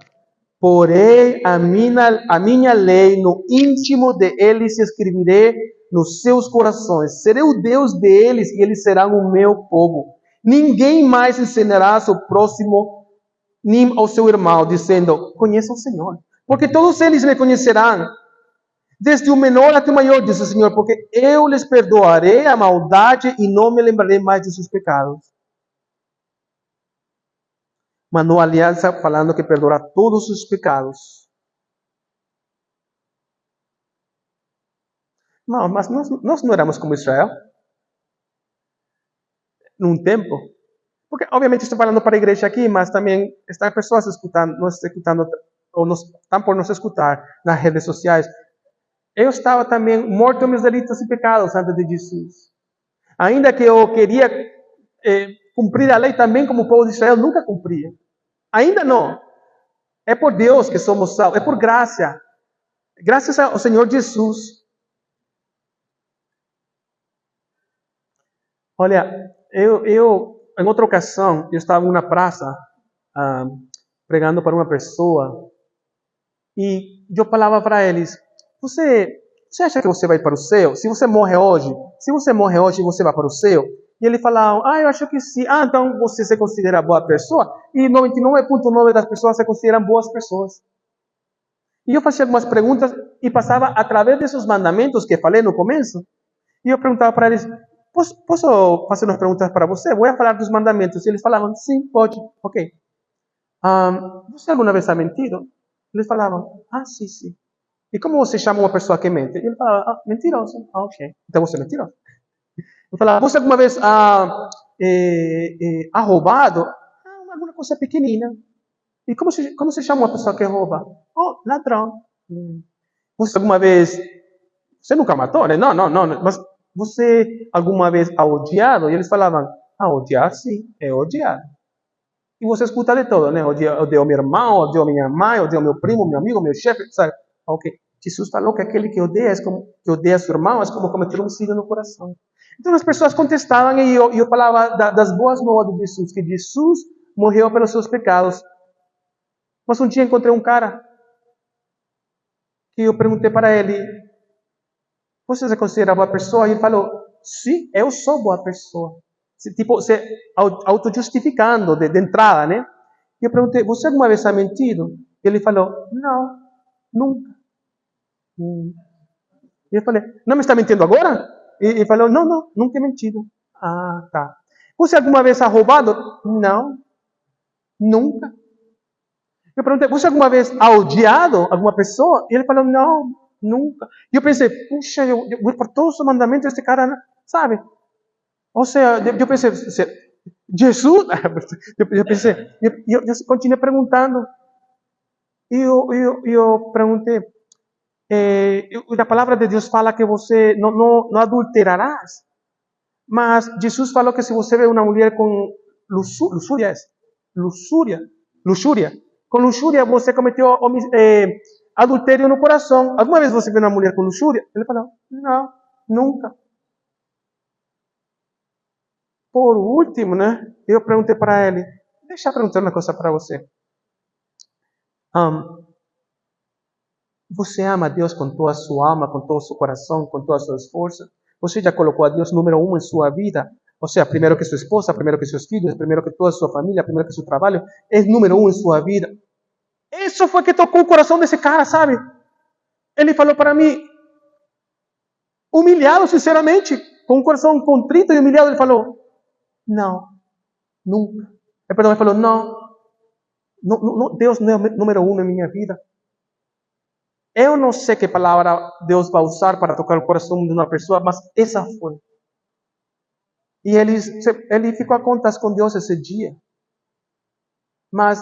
Porém, a minha lei no íntimo de eles escreverei nos seus corações. Serei o Deus deles e eles serão o meu povo. Ninguém mais ensinará ao seu próximo, nem ao seu irmão, dizendo, conheça o Senhor. Porque todos eles me conhecerão, desde o menor até o maior, diz o Senhor, porque eu lhes perdoarei a maldade e não me lembrarei mais de seus pecados. Uma nova aliança falando que perdoará todos os pecados. Não, mas nós não éramos como Israel. Num tempo. Porque, obviamente, estou falando para a igreja aqui, mas também estão pessoas escutando, ou estão por nos escutar nas redes sociais. Eu estava também morto em meus delitos e pecados antes de Jesus. Ainda que eu queria cumprir a lei também como o povo de Israel, nunca cumpria. Ainda não. É por Deus que somos salvos, é por graça. Graças ao Senhor Jesus. Olha, eu em outra ocasião, eu estava em uma praça pregando para uma pessoa e eu falava para eles, você acha que você vai para o céu? Se você morre hoje, você vai para o céu? E ele falava, eu acho que sim. Então você se considera boa pessoa? E 99,9% das pessoas se consideram boas pessoas. E eu fazia algumas perguntas e passava através desses mandamentos que falei no começo. E eu perguntava para eles, posso fazer umas perguntas para você? Vou falar dos mandamentos. E eles falavam, sim, pode. Ok. Você alguma vez ha mentido? Eles falavam, sim, sim. E como você chama uma pessoa que mente? Ele falava, mentiroso. Ok. Então você é mentiroso. Eu falava, você alguma vez ha roubado? Alguma coisa pequenina. E como se chama uma pessoa que rouba? Ladrão. Você alguma vez... Você nunca matou, né? Não. Mas você alguma vez ha odiado? E eles falavam, odiar sim, é odiar. E você escuta de todo, né? Odeio meu irmão, odeio minha mãe, odeio meu primo, meu amigo, meu chefe, sabe? Ok. Jesus falou que aquele que odeia seu irmão é como cometer homicídio no coração. Então as pessoas contestavam e eu falava das boas novas de Jesus, que Jesus morreu pelos seus pecados. Mas um dia encontrei um cara que eu perguntei para ele, você se considera boa pessoa? E ele falou, sim, eu sou boa pessoa. Tipo, se autojustificando de entrada, né? E eu perguntei, você alguma vez ha mentido? E ele falou, não, nunca. E eu falei, não me está mentindo agora? E ele falou, não, nunca he mentido. Tá. Você alguma vez ha roubado? Não, nunca. Eu perguntei, você alguma vez ha odiado alguma pessoa? E ele falou, não, nunca. E eu pensei, puxa, eu por todos os mandamentos deste cara, sabe? Ou seja, eu pensei, Jesus? Eu pensei, eu continuei perguntando. E eu perguntei, a palavra de Deus fala que você não adulterarás. Mas Jesus falou que se você vê uma mulher com luxúria, com luxúria você cometeu adultério no coração. Alguma vez você viu uma mulher com luxúria? Ele falou, não, nunca. Por último, né? Eu perguntei para ele, deixa eu perguntar uma coisa para você. Você ama a Deus com toda a sua alma, com todo o seu coração, com todas as suas forças? Você já colocou a Deus número 1 em sua vida? Ou seja, primeiro que sua esposa, primeiro que seus filhos, primeiro que toda a sua família, primeiro que seu trabalho, é número 1 em sua vida. Isso foi que tocou o coração desse cara, sabe? Ele falou para mim, humilhado, sinceramente, com o coração contrito e humilhado, ele falou, não, nunca. Ele falou, não, Deus não é número 1 na minha vida. Eu não sei que palavra Deus vai usar para tocar o coração de uma pessoa, mas essa foi. E ele ficou a contas com Deus esse dia. Mas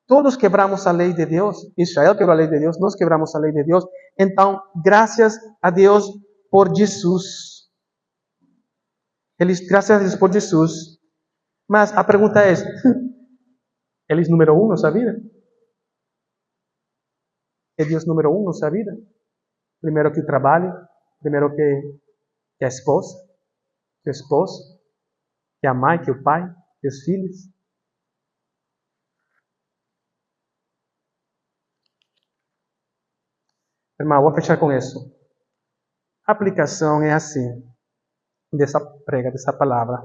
todos quebramos a lei de Deus. Israel quebrou a lei de Deus, nós quebramos a lei de Deus. Então, graças a Deus por Jesus. Graças a Deus por Jesus. Mas a pergunta é, ele é número 1 na sua vida? É Deus número 1 na sua vida? Primeiro que o trabalho, primeiro que a esposa, que o esposo, que a mãe, que o pai, que os filhos. Irmão, vou fechar com isso. A aplicação é assim, dessa prega, dessa palavra.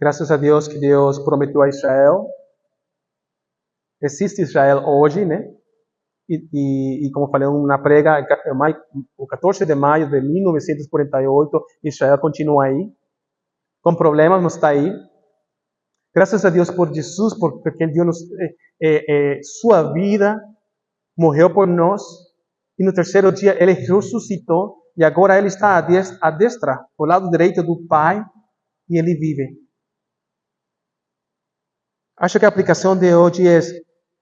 Graças a Deus que Deus prometeu a Israel. Existe Israel hoje, né? E como falei na prega, o 14 de maio de 1948, Israel continua aí, com problemas, mas está aí. Graças a Deus por Jesus, porque Ele deu sua vida, morreu por nós, E no terceiro dia ele ressuscitou e agora ele está à destra, ao lado direito do Pai, e ele vive. Acho que a aplicação de hoje é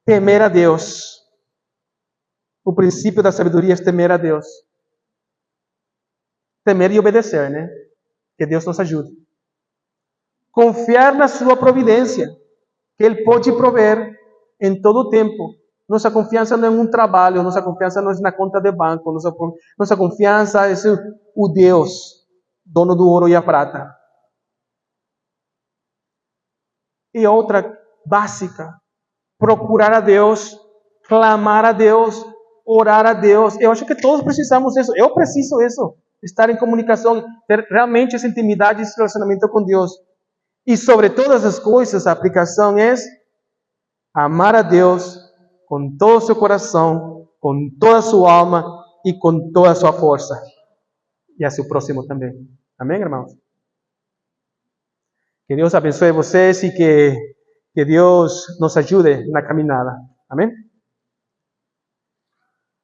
temer a Deus. O princípio da sabedoria é temer a Deus. Temer e obedecer, né? Que Deus nos ajude. Confiar na sua providência, que Ele pode prover em todo o tempo. Nossa confiança não é um trabalho, nossa confiança não é na conta de banco, nossa confiança é o Deus, dono do ouro e a prata. E outra básica, procurar a Deus, clamar a Deus, orar a Deus. Eu acho que todos precisamos disso. Eu preciso disso. Estar em comunicação, ter realmente essa intimidade, esse relacionamento com Deus. E sobre todas as coisas, a aplicação é amar a Deus com todo o seu coração, com toda a sua alma e com toda a sua força. E a seu próximo também. Amém, irmãos? Que Deus abençoe vocês e que Deus nos ajude na caminhada. Amém?